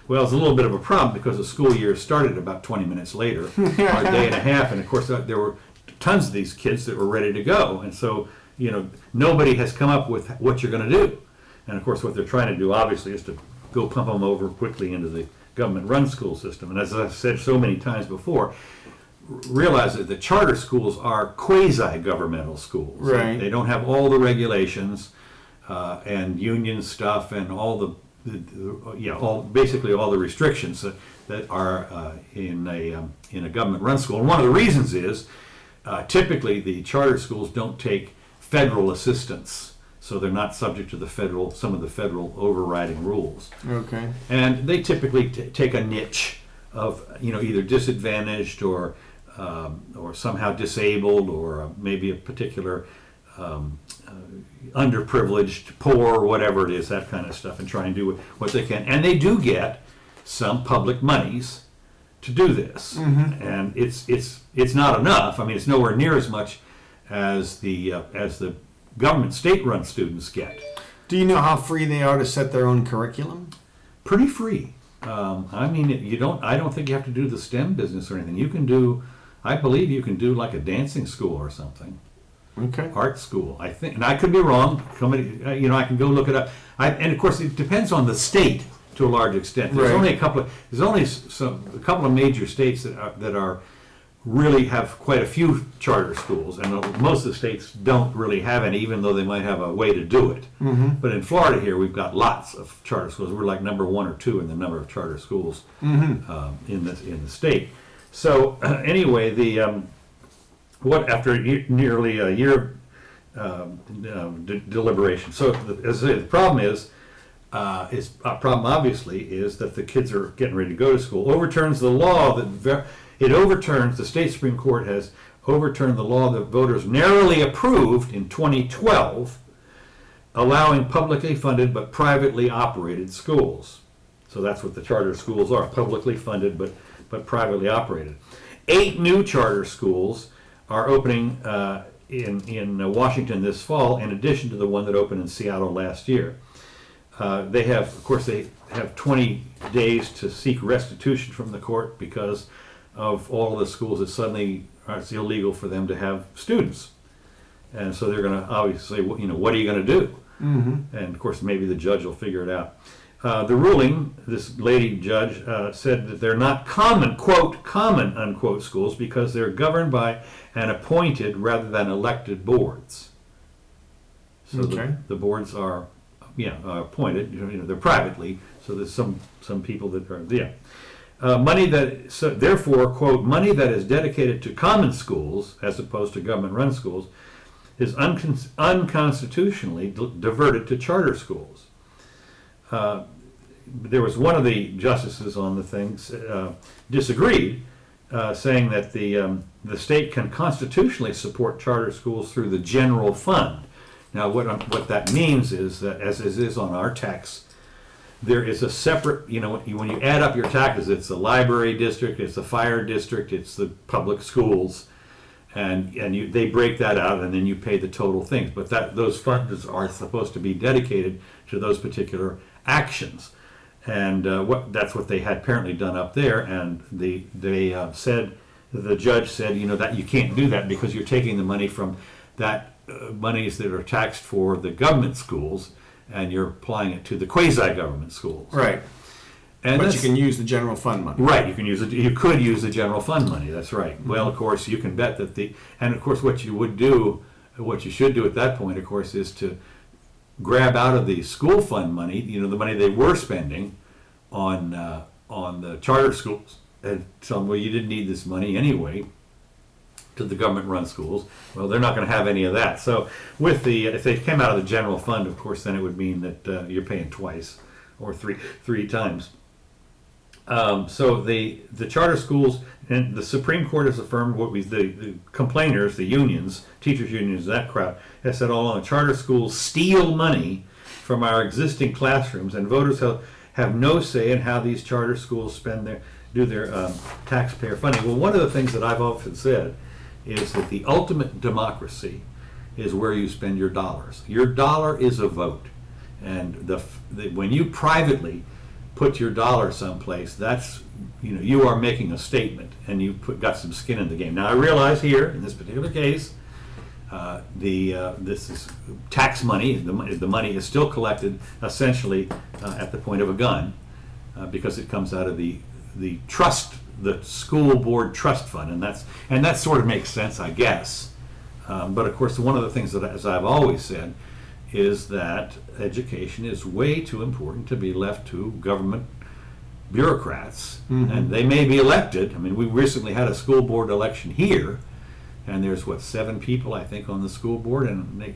Well, it's a little bit of a problem because the school year started about 20 minutes later, or a day and a half, and of course there were tons of these kids that were ready to go, and so nobody has come up with what you're going to do. And of course what they're trying to do obviously is to go pump them over quickly into the government-run school system. And as I've said so many times before, realize that the charter schools are quasi-governmental schools. Right. They don't have all the regulations and union stuff and all basically all the restrictions that are in a government-run school. And one of the reasons is typically the charter schools don't take federal assistance, so they're not subject to some of the federal overriding rules. Okay. And they typically take a niche of either disadvantaged or somehow disabled, or maybe a particular underprivileged, poor, whatever it is, that kind of stuff, and try and do what they can. And they do get some public monies to do this, and it's not enough. I mean, it's nowhere near as much as the government state-run students get. Do you know how free they are to set their own curriculum? Pretty free. I mean, I don't think you have to do the STEM business or anything. I believe you can do like a dancing school or something. Okay. Art school, I think, and I could be wrong. Somebody, I can go look it up. And of course, it depends on the state to a large extent. There's Right. only a couple of major states that are really have quite a few charter schools, and most of the states don't really have any, even though they might have a way to do it. But in Florida here, we've got lots of charter schools. We're like number 1 or 2 in the number of charter schools in the state. So anyway, after nearly a year of deliberation. So as I say, the problem is obviously is that the kids are getting ready to go to school. Overturns the law the state Supreme Court has overturned the law that voters narrowly approved in 2012, allowing publicly funded but privately operated schools. So that's what the charter schools are, publicly funded but privately operated. 8 new charter schools are opening in Washington this fall, in addition to the one that opened in Seattle last year. They have 20 days to seek restitution from the court because of all of the schools that suddenly it's illegal for them to have students, and so they're going to obviously say, what are you going to do? And of course, maybe the judge will figure it out. The ruling, this lady judge said that they're not common unquote schools because they're governed by and appointed rather than elected boards. So Okay. the boards are appointed. They're privately, so there's some people that are therefore, quote, money that is dedicated to common schools as opposed to government-run schools is unconstitutionally diverted to charter schools. There was one of the justices on the things disagreed, saying that the state can constitutionally support charter schools through the general fund. Now, what that means is that, as is on our tax, there is a separate, when you add up your taxes, it's the library district, it's the fire district, it's the public schools, and they break that out, and then you pay the total things. But those funds are supposed to be dedicated to those particular actions, and that's what they had apparently done up there. And the judge said, that you can't do that because you're taking the money from that monies that are taxed for the government schools, and you're applying it to the quasi-government schools. Right. And but you can use the general fund money. Right, you could use the general fund money, that's right. Mm-hmm. Well, of course, you can bet that and of course what you should do at that point, of course, is to grab out of the school fund money, the money they were spending on the charter schools, and tell them, well, you didn't need this money anyway to the government-run schools. Well, they're not going to have any of that. So if they came out of the general fund, of course, then it would mean that you're paying twice or three times. So the charter schools, and the Supreme Court has affirmed what the complainers, the unions, teachers unions, that crowd, has said all along, charter schools steal money from our existing classrooms, and voters have no say in how these charter schools do their taxpayer funding. Well, one of the things that I've often said is that the ultimate democracy is where you spend your dollars. Your dollar is a vote, and when you privately put your dollar someplace, that's you are making a statement, and you got some skin in the game. Now I realize here in this particular case, this is tax money. The money is still collected essentially at the point of a gun, because it comes out of the trust, the school board trust fund, and that sort of makes sense, I guess. But of course, one of the things that, as I've always said, is that education is way too important to be left to government bureaucrats, mm-hmm. and they may be elected. I mean, we recently had a school board election here, and there's 7 people I think on the school board, and they're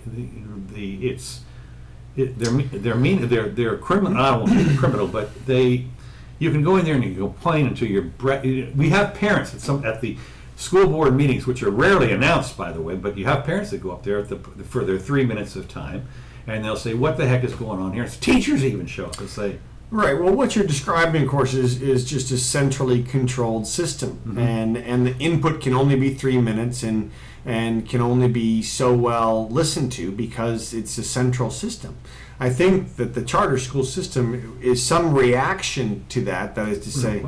criminal. I don't want to be criminal, but you can go in there and you can complain until your breath. We have parents at the school board meetings, which are rarely announced, by the way, but you have parents that go up there for their 3 minutes of time, and they'll say, "What the heck is going on here?" Teachers even show up and say, right. Well, what you're describing, of course, is just a centrally controlled system, mm-hmm. and the input can only be 3 minutes, and can only be so well listened to because it's a central system. I think that the charter school system is some reaction to that. That is to say,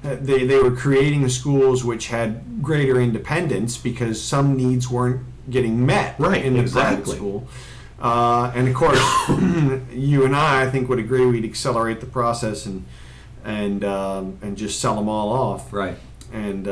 they were creating schools which had greater independence because some needs weren't getting met in the private school. And of course, you and I think would agree we'd accelerate the process and just sell them all off, right? And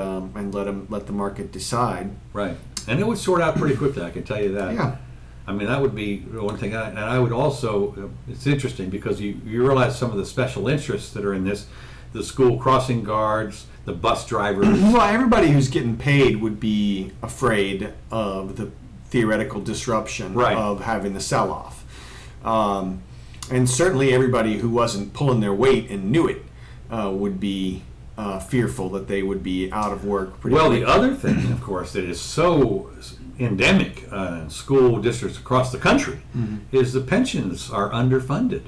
let the market decide, right? And it would sort out pretty quickly, I can tell you that. Yeah. I mean, that would be one thing. And I would also, it's interesting because you realize some of the special interests that are in this, the school crossing guards, the bus drivers. Well, everybody who's getting paid would be afraid of the theoretical disruption of having the sell-off. And certainly everybody who wasn't pulling their weight and knew it would be fearful that they would be out of work pretty quickly. The other thing, of course, that is so endemic in school districts across the country, mm-hmm. is the pensions are underfunded.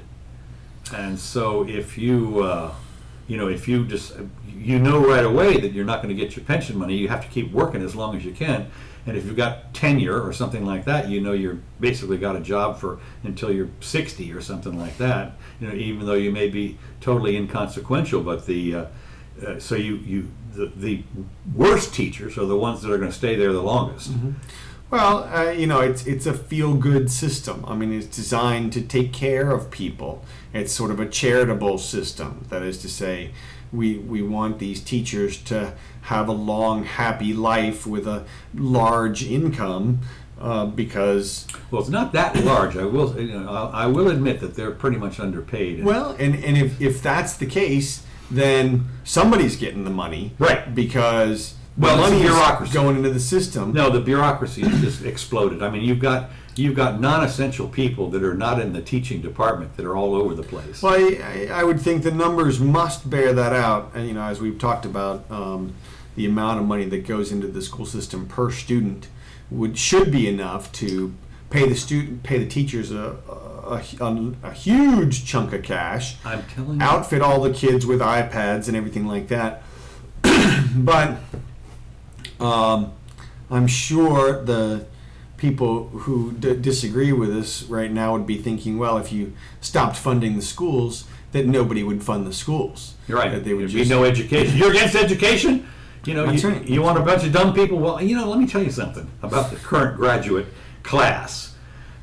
And so if if you just right away that you're not going to get your pension money, you have to keep working as long as you can. And if you've got tenure or something like that, you're basically got a job until you're 60 or something like that. Even though you may be totally inconsequential, but the worst teachers are the ones that are going to stay there the longest. Mm-hmm. Well, it's a feel-good system. I mean, it's designed to take care of people. It's sort of a charitable system. That is to say, we want these teachers to have a long, happy life with a large income because... Well, it's not that large. I will admit that they're pretty much underpaid. Well, and if that's the case, then somebody's getting the money. Right. Because the money is going into the system. No, the bureaucracy has just exploded. I mean, you've got non-essential people that are not in the teaching department that are all over the place. Well, I would think the numbers must bear that out. And as we've talked about, the amount of money that goes into the school system per student should be enough to pay the teachers a huge chunk of cash. I'm telling you. Outfit all the kids with iPads and everything like that. But I'm sure the people who disagree with us right now would be thinking, well, if you stopped funding the schools, that nobody would fund the schools. You're right. That they would There'd be no education. You're against education? That's right. You want a bunch of dumb people? Well, let me tell you something about the current graduate class.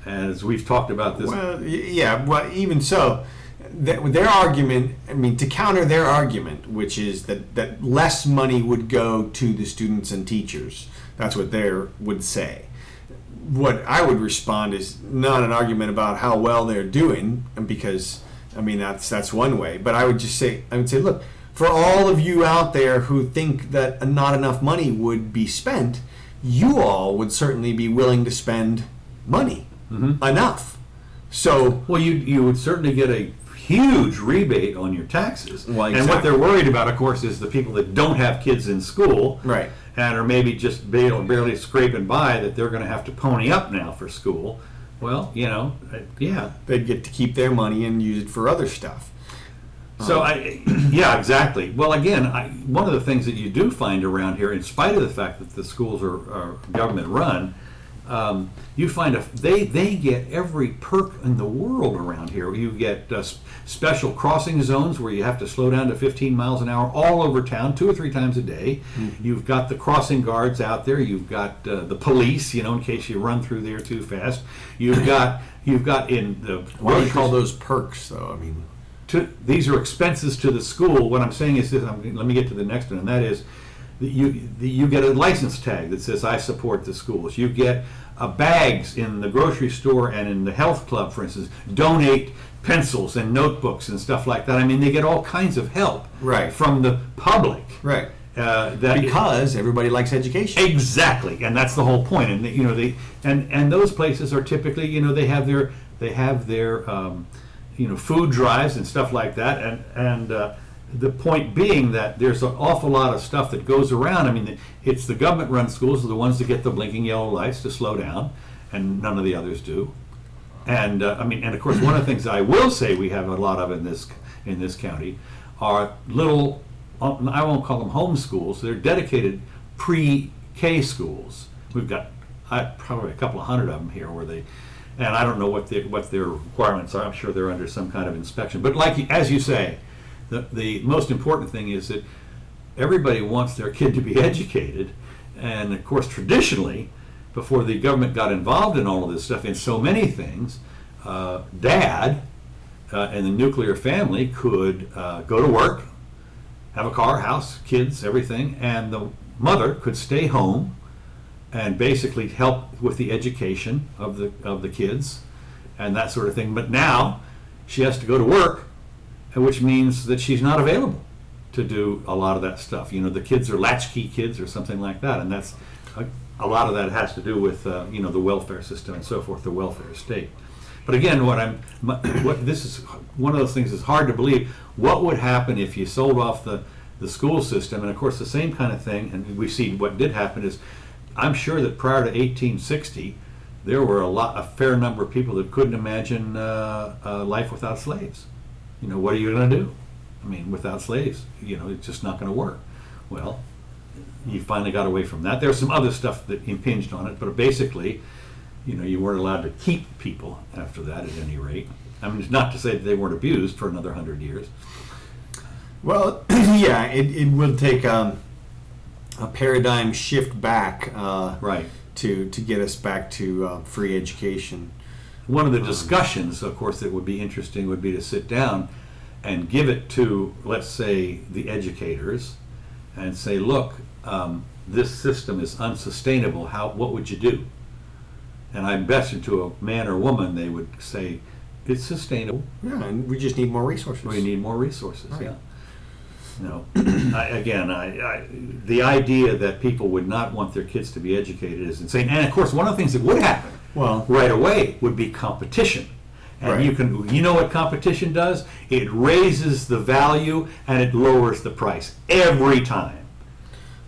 As we've talked about this. Well, yeah. Well, even so, their argument. I mean, to counter their argument, which is that less money would go to the students and teachers. That's what they would say. What I would respond is not an argument about how well they're doing, because I mean that's one way. But I would say, look, for all of you out there who think that not enough money would be spent, you all would certainly be willing to spend money enough. So, well, you would certainly get a huge rebate on your taxes. Well, And what they're worried about, of course, is the people that don't have kids in school, right, and are maybe just barely scraping by, that they're going to have to pony up now for school. Well, yeah. they'd get to keep their money and use it for other stuff. So, yeah, exactly. Well, again, one of the things that you do find around here, in spite of the fact that the schools are government run, you find they get every perk in the world around here. You get special crossing zones where you have to slow down to 15 miles an hour all over town 2 or 3 times a day. Mm-hmm. You've got the crossing guards out there. You've got the police, in case you run through there too fast. You've got in the what do you call those perks, though? I mean, these are expenses to the school. What I'm saying is this. Let me get to the next one, and that is you get a license tag that says I support the schools. You get bags in the grocery store and in the health club, for instance, donate pencils and notebooks and stuff like that. I mean, they get all kinds of help from the public. Right. Because everybody likes education. Exactly, and that's the whole point. And and those places are typically, they have their food drives and stuff like that. And the point being that there's an awful lot of stuff that goes around. I mean, it's the government-run schools are the ones that get the blinking yellow lights to slow down, and none of the others do. And and of course, one of the things I will say we have a lot of in this county are little, I won't call them home schools. They're dedicated pre-K schools. We've got probably a couple of hundred of them here and I don't know what their requirements are. I'm sure they're under some kind of inspection. But as you say, the most important thing is that everybody wants their kid to be educated, and of course traditionally, before the government got involved in all of this stuff, in so many things, dad and the nuclear family could go to work, have a car, house, kids, everything, and the mother could stay home and basically help with the education of the kids and that sort of thing. But now she has to go to work, which means that she's not available to do a lot of that stuff. The kids are latchkey kids or something like that, and that's a lot of that has to do with the welfare system and so forth, the welfare state. But again, this is one of those things that's hard to believe. What would happen if you sold off the school system? And of course, the same kind of thing, and we see what did happen is, I'm sure that prior to 1860, there were a fair number of people that couldn't imagine life without slaves. What are you going to do? I mean, without slaves, it's just not going to work. Well, you finally got away from that. There's some other stuff that impinged on it, but basically, you weren't allowed to keep people after that at any rate. I mean, it's not to say that they weren't abused for another 100 years. Well, yeah, it will take a paradigm shift back to get us back to free education. One of the discussions, of course, that would be interesting would be to sit down and give it to, let's say, the educators and say, look, this system is unsustainable. What would you do? And I bet you to a man or woman, they would say, it's sustainable. Yeah, and we just need more resources. We need more resources, right. Yeah. The idea that people would not want their kids to be educated is insane. And of course, one of the things that would happen right away would be competition. And you know what competition does? It raises the value and it lowers the price every time.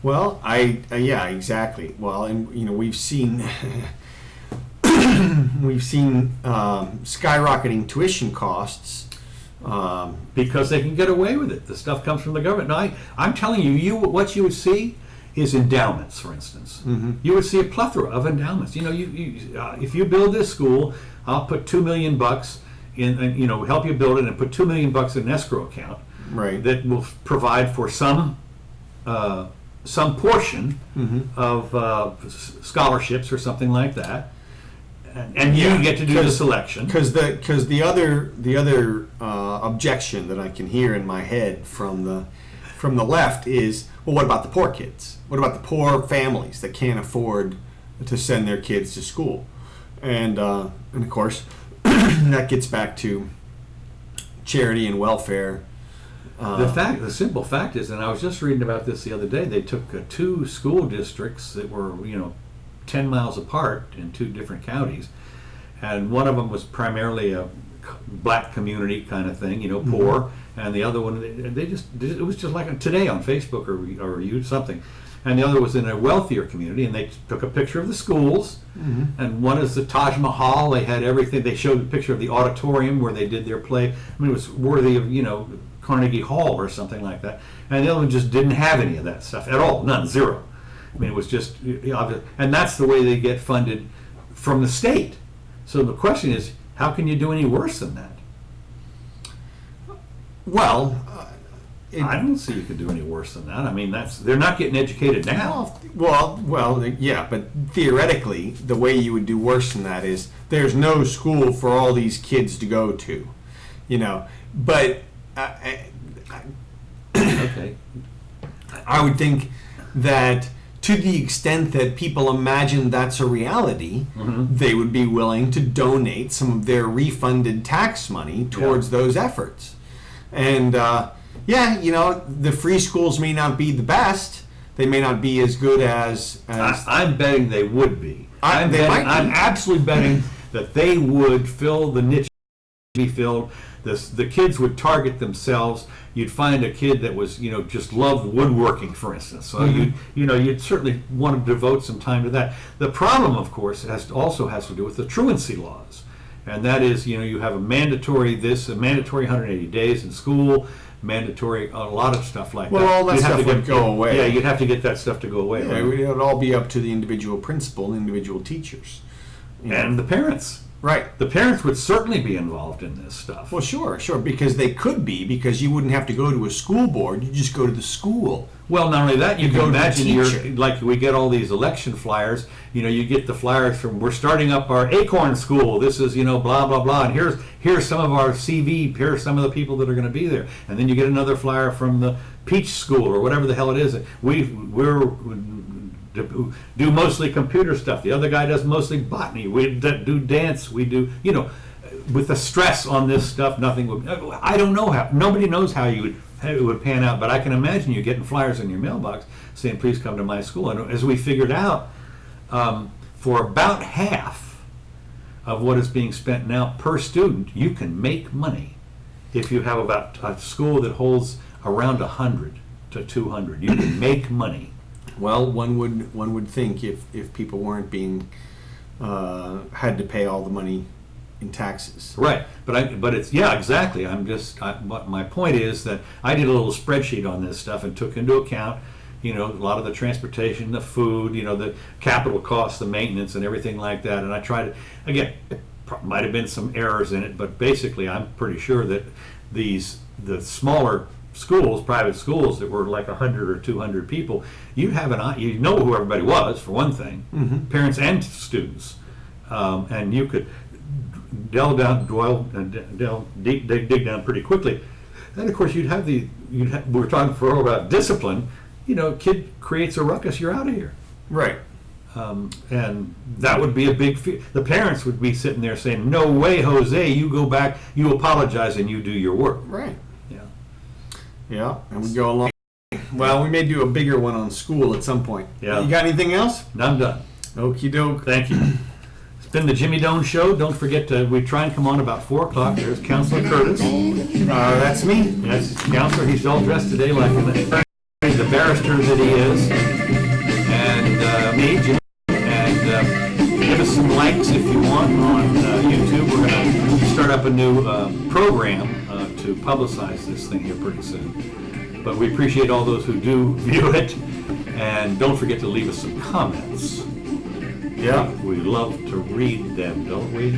Well, yeah, exactly. Well, and we've seen skyrocketing tuition costs. Because they can get away with it. The stuff comes from the government. Now, I'm telling you, what you would see is endowments, for instance. You would see a plethora of endowments. If you build this school, I'll put $2 million in, and help you build it, and put $2 million in an escrow account. Right. That will provide for some portion of scholarships or something like that, and you get to do the selection. Because the other objection that I can hear in my head from the left is, well, what about the poor kids? What about the poor families that can't afford to send their kids to school? And of course, that gets back to charity and welfare. The simple fact is, and I was just reading about this the other day, they took 2 school districts that were 10 miles apart in 2 different counties, and one of them was primarily a black community kind of thing, poor, and the other one, it was just like today on Facebook or something, and the other was in a wealthier community, and they took a picture of the schools, and one is the Taj Mahal. They had everything. They showed a picture of the auditorium where they did their play. I mean, it was worthy of Carnegie Hall or something like that, and the other one just didn't have any of that stuff at all, none, zero. I mean, it was just obvious, and that's the way they get funded from the state. So the question is, how can you do any worse than that? Well, I don't see you could do any worse than that. I mean, they're not getting educated now. Well, yeah, but theoretically, the way you would do worse than that is there's no school for all these kids to go to, But okay, I would think that to the extent that people imagine that's a reality, they would be willing to donate some of their refunded tax money towards those efforts. And the free schools may not be the best. They may not be as good as I'm betting they would be. I'm I'm absolutely betting that they would fill the niche be filled. The kids would target themselves. You'd find a kid that was, just loved woodworking, for instance. So you'd certainly want to devote some time to that. The problem, of course, also has to do with the truancy laws, and that is, you have a mandatory 180 days in school, mandatory a lot of stuff like that. Well, all that stuff would go away. Yeah, you'd have to get that stuff to go away. Yeah, right? It would all be up to the individual principal, individual teachers, and the parents. Right. The parents would certainly be involved in this stuff. Well, sure, because they could be, because you wouldn't have to go to a school board. You just go to the school. Well, not only that, you can imagine like we get all these election flyers. You get the flyers from, we're starting up our Acorn School. This is, blah, blah, blah. And here's some of our CV. Here's some of the people that are going to be there. And then you get another flyer from the Peach School or whatever the hell it is. We're do mostly computer stuff. The other guy does mostly botany. We do dance. We do, with the stress on this stuff, nothing would. I don't know how. Nobody knows how it would pan out. But I can imagine you getting flyers in your mailbox saying, "Please come to my school." And as we figured out, for about half of what is being spent now per student, you can make money if you have about a school that holds around 100 to 200. You can make money. Well, one would think if people weren't being had to pay all the money in taxes. Right, but it's exactly. My point is that I did a little spreadsheet on this stuff and took into account, a lot of the transportation, the food, the capital costs, the maintenance, and everything like that. And I tried to, again, it might have been some errors in it, but basically, I'm pretty sure that the smaller schools, private schools that were like 100 or 200 people, you know who everybody was, for one thing, parents and students, and you could dig down pretty quickly. And of course, we were talking before about discipline. Kid creates a ruckus, you're out of here. Right. And that would be a big fear. The parents would be sitting there saying, "No way, Jose, you go back, you apologize, and you do your work." Right. Yeah. Yeah, and we go along. Well, we may do a bigger one on school at some point. Yeah. You got anything else? I'm done. Okie doke. Thank you. It's been the Jimmy Doane Show. Don't forget we try and come on about 4 o'clock. There's Counselor Curtis. That's me. Yes, Counselor. He's all dressed today like the barrister that he is. And me, Jimmy. And give us some likes if you want on YouTube. We're going to start up a new program to publicize this thing here pretty soon. But we appreciate all those who do view it. And don't forget to leave us some comments. Yeah. We love to read them, don't we?